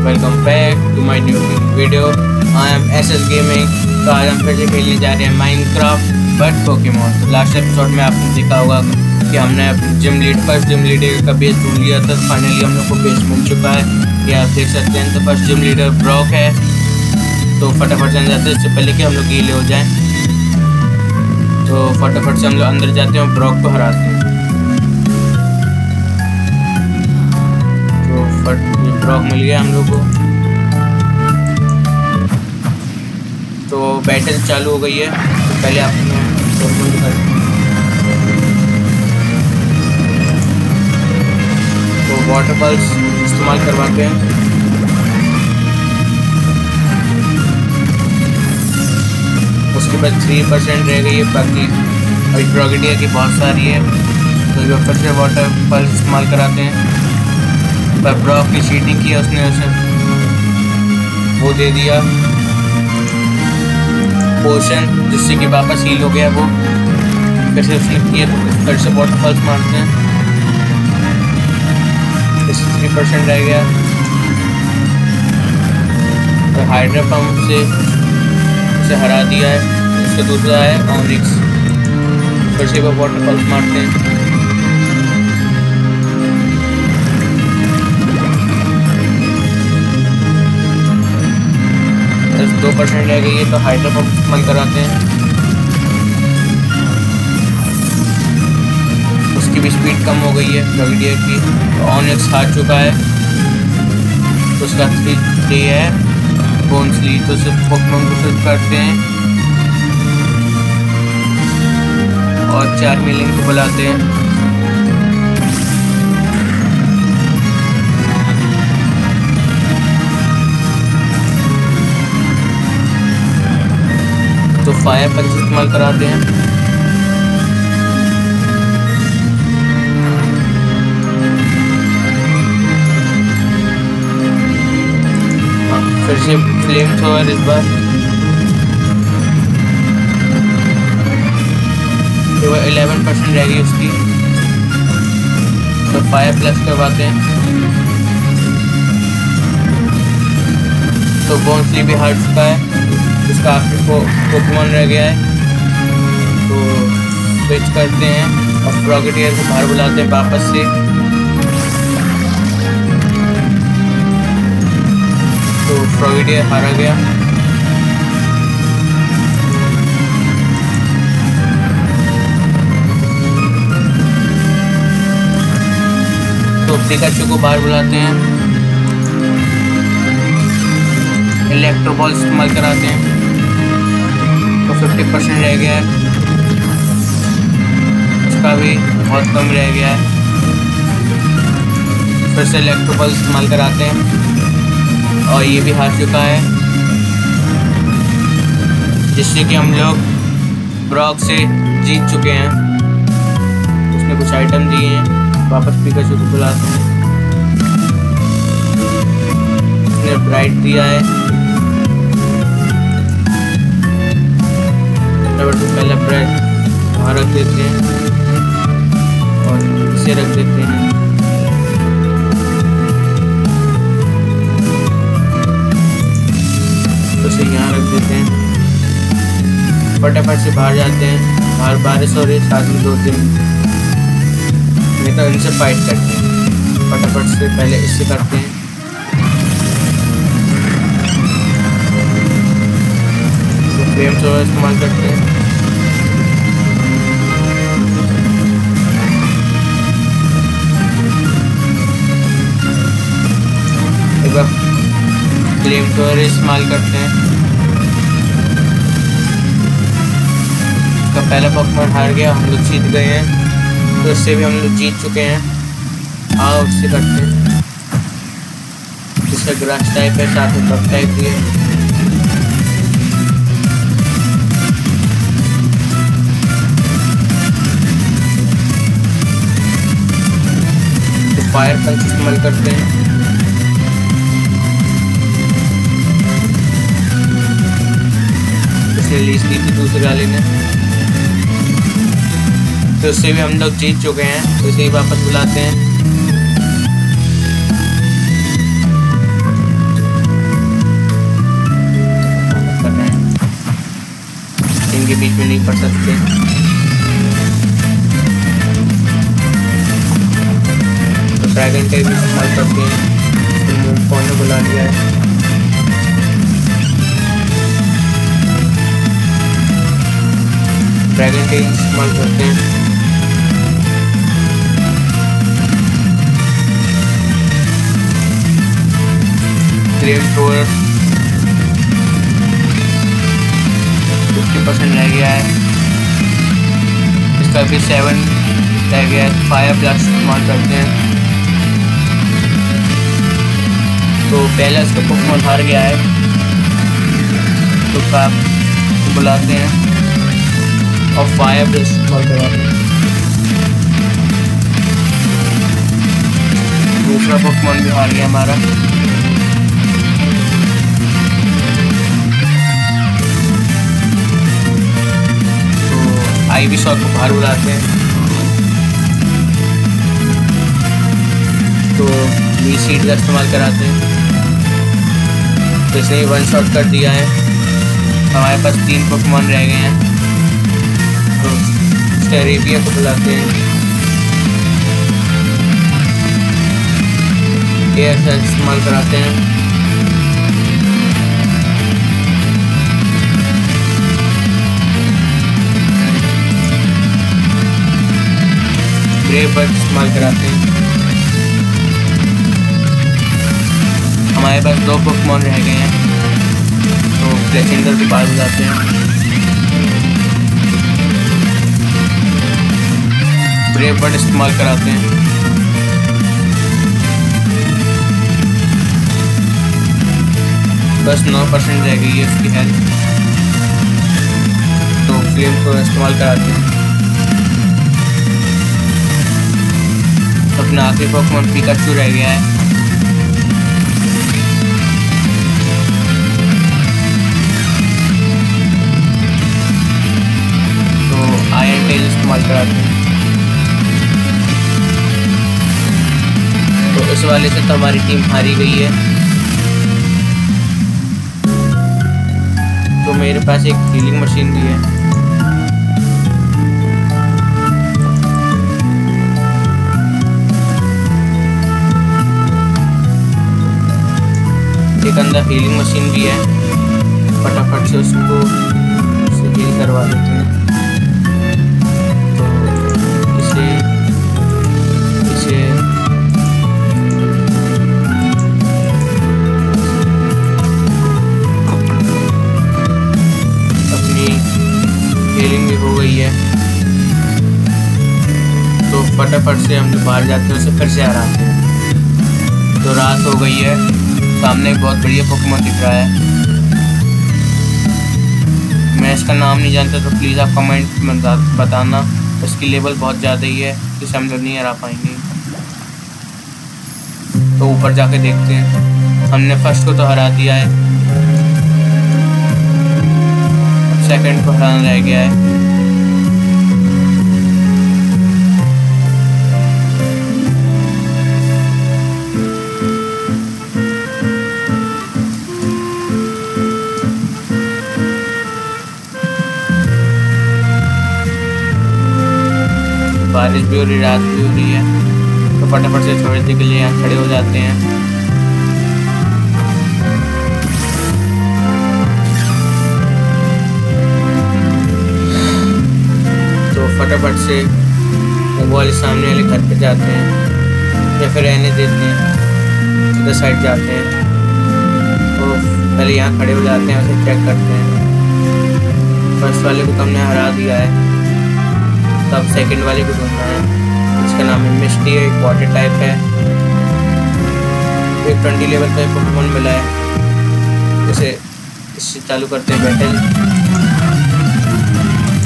Welcome back to my new video. I am SS gaming. तो आज हम फिर से खेलने जा रहे हैं Minecraft but Pokemon. Last episode में आपने देखा होगा कि हमने फर्स्ट जिम लीडर का बेस ढूंढ लिया था। फाइनली हम लोग को बेस मिल चुका है, ये आप देख सकते हैं। तो फर्स्ट जिम लीडर ब्रॉक है, तो फटाफट चल जाते हैं इससे पहले कि हम लोग गीले हो जाएं। तो फटाफट से हम लोग अंदर जाते हैं और ब्रॉक को हराते हैं। ब्रॉक मिल गया हम लोग को। तो बैटल चालू हो गई है। तो पहले आपने तो वाटर बल्स इस्तेमाल करवाते हैं। उसके बाद 3% रह गई है, बाकी अभी प्रोगेटिया की बहुत सारी है। तो जो फिर से वाटर बल्स इस्तेमाल कराते हैं। पर ब्रॉक की चीटिंग की उसने उसे वो दे दिया पोशन, जिससे कि वापस हील हो गया वो। फिर से उसने किया, फिर से वाटर पल्स मारते हैं। 3% रह गया। तो हाइड्रा पंप से उसे हरा दिया है। उसका दूसरा है ऑनिक्स। फिर से वो वाटर पल्स मारते हैं। बस 2% रह गई है, तो हाइड्रा पंप इस्तेमाल कराते हैं। उसकी भी स्पीड कम हो गई है प्रोगेटिया की। तो ऑनिक्स हार चुका है। तो उसका 3 है बोन्सली। तो उसे पोकेमॉन को स्विच करते हैं और 4 मिलियन को बुलाते हैं। तो फायर पंच इस्तेमाल कराते हैं। फिर से फ्लेम थ्रोअर इस बार। तो 11% रह गई उसकी। तो फायर प्लस करवाते हैं। तो बोन्सली भी हार चुका है। उसका आखिरी पोकेमॉन रह गया है। तो स्विच करते हैं और प्रोगेटिया को बाहर बुलाते हैं वापस से। तो प्रोगेटिया हारा गया। तो पिकाचू को बाहर बुलाते हैं। इलेक्ट्रो बॉल इस्तेमाल कराते हैं। तो 50% रह गया है। उसका भी बहुत कम रह गया है। फिर से इलेक्ट्रो बॉल इस्तेमाल कराते हैं और ये भी हार चुका है, जिससे कि हम लोग ब्रॉक से जीत चुके हैं। उसने कुछ आइटम दिए हैं। वापस पिकाचू को बुलाते हैं। उसने ब्राइट दिया है। पहले ब्रेड वहाँ रख देते हैं और इसे रख देते हैं। तो इसे यहाँ रख देते हैं। फटाफट से बाहर जाते हैं। बाहर बारिश हो रही है, साथ में 2 दिन नहीं तो इनसे फाइट करते हैं। फटाफट से पहले इससे करते हैं। तो फ्लेम थ्रोअर इस्तेमाल करते हैं। फ्लेम थ्रोअर इस्तेमाल करते हैं। उसका पहला पोकेमॉन हार गया, हम लोग जीत गए हैं। तो इससे भी हम लोग जीत चुके हैं। आओ उससे करते हैं। इसका ग्रास टाइप है, साथ में बग टाइप भी है। तो फायर पंच इस्तेमाल करते हैं। रिलीज दी थी दूसरे वाले ने। तो उससे भी हम लोग जीत चुके हैं। तो इसे ही वापस बुलाते हैं। में नहीं पढ़ सकते। तो ड्रैगन टैग भी इस्तेमाल करते हैं। तो कौन ने बुला लिया है। ड्रैगन टैग इस्तेमाल करते हैं। फ्लेम थ्रोअर 50% रह गया है। इसका भी 7 रह गया है। फायर ब्लास्ट इस्तेमाल करते हैं। तो पहला इसका पोकेमॉन हार गया है, तो आप बुलाते हैं और फायर ब्लास्ट इस्तेमाल करवाते हैं। दूसरा पोकेमॉन भी हार गया हमारा। आईवी शॉट को बाहर बुलाते हैं। तो वी सीड का इस्तेमाल कराते हैं। तो इसने ही 1 शॉट कर दिया है। हमारे पास 3 पोकेमॉन रह गए हैं। तो स्टेरेबिया को बुलाते हैं। एयर का इस्तेमाल कराते हैं। ब्रेव बर्ड इस्तेमाल कराते हैं। हमारे पास 2 पोकेमॉन रह गए हैं। तो फ्लैशिंगर के पास जाते हैं। ब्रेव बर्ड इस्तेमाल कराते हैं। बस 9% रह गई है उसकी हेल्थ। तो फ्लेम को इस्तेमाल कराते हैं। अपना आखिरी पोकेमॉन पिकाचू रह गया है। तो आयरन टेल इस्तेमाल कराते हैं। तो इस वाले से तो हमारी टीम हारी गई है। तो मेरे पास एक हीलिंग मशीन भी है। एक अंदर हीलिंग मशीन भी है। फटाफट से उसको हील करवा देते हैं। तो इसे अपनी हीलिंग भी हो गई है। तो फटाफट से हम जो बाहर जाते हैं उसे फिर से हराते हैं। तो रात हो गई है। सामने एक बहुत बढ़िया पोकेमॉन दिख रहा है। मैं इसका नाम नहीं जानता, तो प्लीज़ आप कमेंट में बताना। इसकी लेवल बहुत ज़्यादा ही है, इसे हम लोग नहीं हरा पाएंगे। तो ऊपर जाके देखते हैं। हमने फर्स्ट को तो हरा दिया है। अब सेकंड को हराना रह गया है। बारिश भी हो रही, रात भी हो रही है। तो फटाफट से थोड़ी देर के लिए यहाँ खड़े हो जाते हैं। तो फटाफट से वो वाले सामने वाले घर पे जाते हैं या फिर रहने देते हैं। इधर साइड जाते हैं। तो पहले यहाँ खड़े हो जाते हैं, उसे चेक करते हैं। फर्स्ट वाले को तो हमने हरा दिया है। तब सेकंड वाले को ढूंढना है। इसका नाम है मिस्टी है। एक वाटर टाइप है। एक 20 लेवल का पोकेमॉन मिला है। इसे इससे चालू करते हैं बैटल।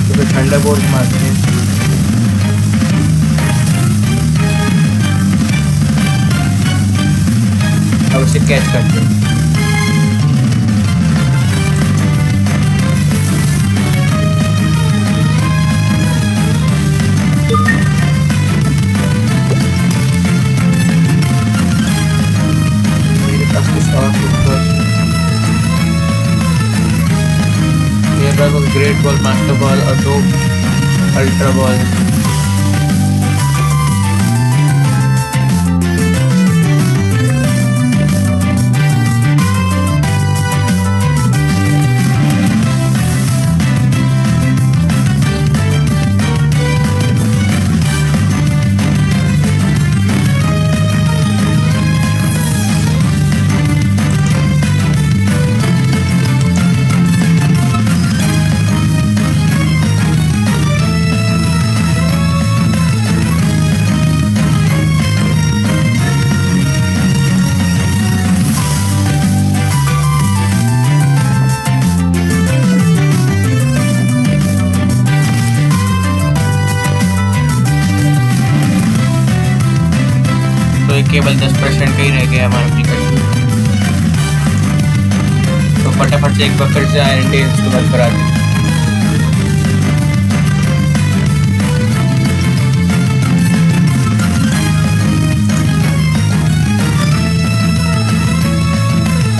तो फिर थंडरबोल्ट मारते हैं। अब उसे कैच करते हैं। मेरे पास कुछ और मेरे पास ग्रेट बॉल, मास्टर बॉल और 2 अल्ट्रा बॉल। तो केवल 10% का ही रह गया हमारा एप्लीकेशन। तो फटाफट से एक बार फिर से आयरन इंस्टॉल करा दें।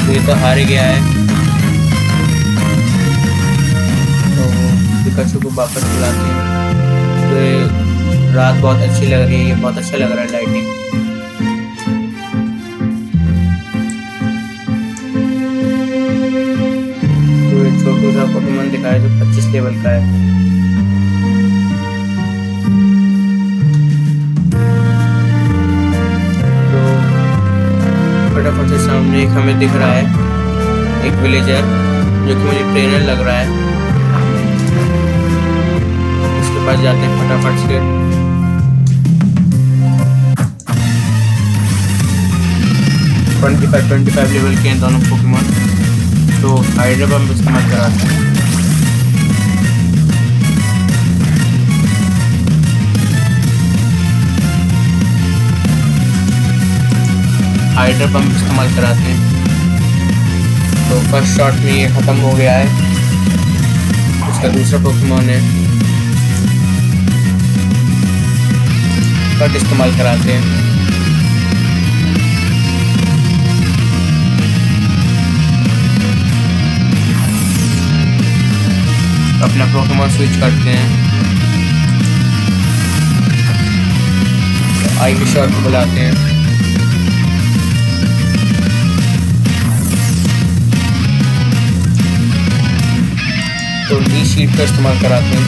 तो ये तो हार गया है, तो पिकाचू को वापस बुलाते हैं। तो ये रात बहुत अच्छी लग रही है, ये बहुत अच्छा लग रहा है लाइटिंग। छोटू सा पोकेमॉन दिखाया जो 25 लेवल का है। तो फटाफट से सामने एक हमें दिख रहा है, एक विलेजर जो कि मुझे ट्रेनर लग रहा है। उसके पास जाते हैं फटाफट से। 25 लेवल के हैं दोनों पोकेमॉन। तो हाइड्रा बम इस्तेमाल कराते हैं। हाइड्रा बम इस्तेमाल कराते हैं। तो फर्स्ट शॉट में ये ख़त्म हो गया है। उसका दूसरा पोकेमॉन है, कट इस्तेमाल कराते हैं। अपना पोकेमॉन स्विच करते हैं। तो आईवी शॉट को बुलाते हैं। तो डी शीट का इस्तेमाल कराते हैं,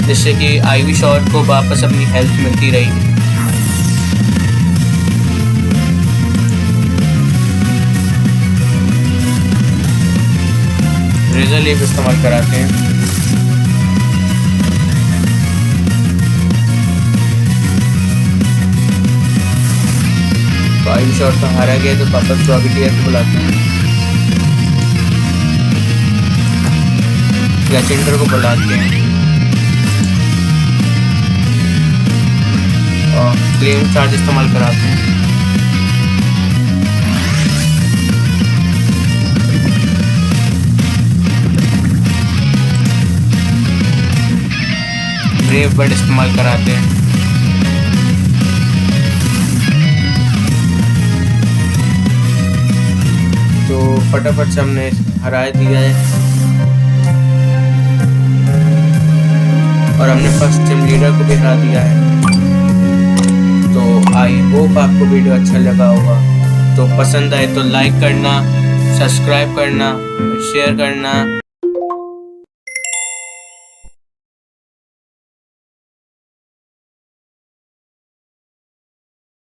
जिससे कि आईवी शॉट को वापस अपनी हेल्थ मिलती रही। रेजर लीफ इस्तेमाल कराते हैं। तो आईवी शॉट तो हारा गया, तो वापस फ्रॉगेटियर को बुलाते हैं। ग्लैचेंडर को बुलाते हैं और फ्लेम चार्ज इस्तेमाल कराते हैं। ब्रेव बर्ड इस्तेमाल कराते हैं। तो फटाफट से हमने हरा दिया है और हमने फर्स्ट जिम लीडर को भी हरा दिया है। तो आई होप आपको वीडियो अच्छा लगा होगा। तो पसंद आए तो लाइक करना, सब्सक्राइब करना, शेयर करना।